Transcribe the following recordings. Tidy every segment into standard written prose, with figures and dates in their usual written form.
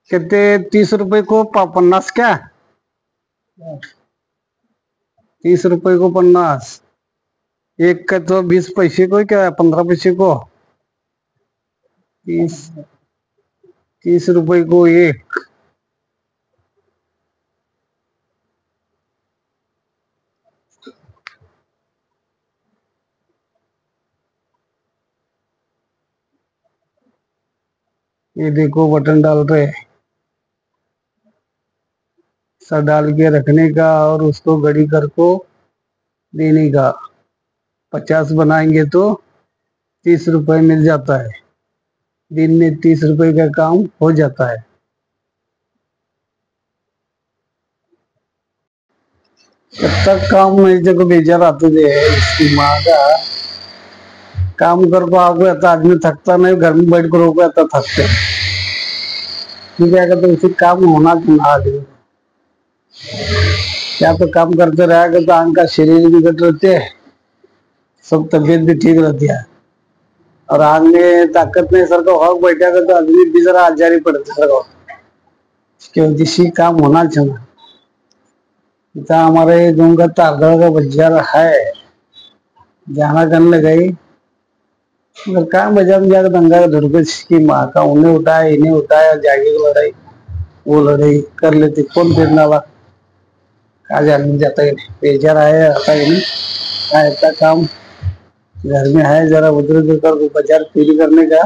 कितने 30 रुपए को 50 क्या? 30 रुपए को 50। एक का तो 20 पैसे को क्या 15 पैसे को 30 रुपए को एक। ये देखो बटन डाल रहे, सर डाल के रखने का और उसको घड़ी कर को देने का। 50 बनाएंगे तो 30 रुपए मिल जाता है। दिन में 30 रुपए का काम हो जाता है। जब तक काम नहीं जगह बेजार आते थे इसकी माँ का काम कर को आगे आता आदमी थकता नहीं, घर में बैठ कर होगा आता थकते। क्या कहते उसे काम होना चाहिए आदमी। क्या तो काम करते रहेगा तो आंख का शरीर भी घट रहते है, सब तबीयत भी ठीक रहती है। और आग में ताकत नहीं सर को हक बैठेगा तो आदमी भी जरा आजारी पड़ते सर को। जिसकी काम होना चाहिए। इतना हमारे गाँव का तारगढ़ का बाजार है, जाना करने गई मगर काम बाजार में जाकर दंगा धुड़के की माँ का उन्हें उठाया इन्हें उठाया, जागे को लड़ाई वो लड़ाई कर लेते। कौन फिरना वाला आज आदमी जाता है बेजार आया आता है नहीं इतना काम घर में है। जरा उधर उधर कर बाजार फेरी करने का,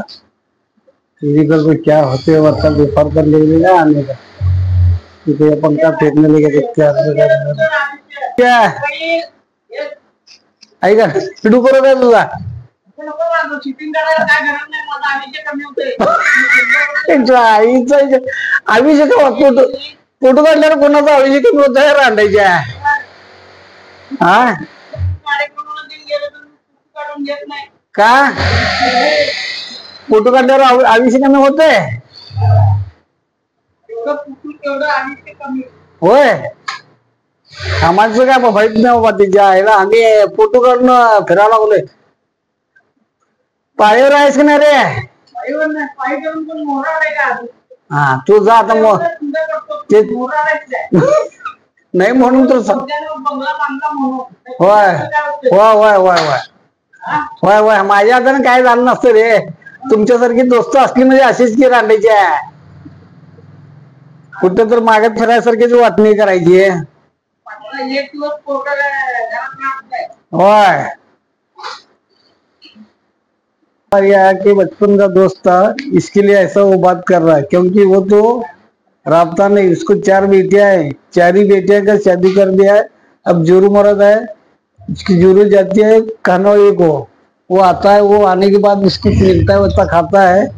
फेरी कर क्या होते वर्षा व्यापार कर लेगा आने का। पंखा फेंकने लगे क्या आएगा पिडू करो काय तुझा अभिषेक फोटो फोटो काढल्यावर कोणाचा अभिषेक होत आहे रांडायच्या हा का फोटो काढल्यावर अभिषेक होत आहे होय आम्हाचं काय माहित नाही बाबा तिच्या आईला आम्ही फोटो काढून फिरायला लागलोय। पाळीवर आहेस की नाही रे? हा तू जा आता मग नाही म्हणून तर होय होय होय होय होय होय होय माझ्या हाताने काय झालं नसतं रे। तुमच्यासारखी दोस्त असली म्हणजे अशीच की रांडायची आहे, कुठं तर मागत फिरायसारखीच वाटणी करायची होय। के बचपन का दोस्त था इसके लिए ऐसा वो बात कर रहा है क्योंकि वो तो राबता नहीं। उसको 4 बेटियां हैं, 4 ही बेटियां का शादी कर दिया है। अब जोरू मरद है, उसकी जोरू जाती है कानोई को, वो आता है, वो आने के बाद उसको मिलता है वता खाता है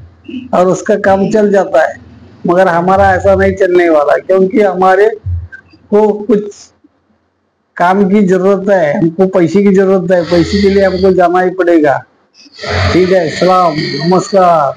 और उसका काम चल जाता है। मगर हमारा ऐसा नहीं चलने वाला क्योंकि हमारे को कुछ काम की जरूरत है, हमको पैसे की जरूरत है, पैसे के लिए हमको जाना ही पड़ेगा। ठीक है, सलाम नमस्कार।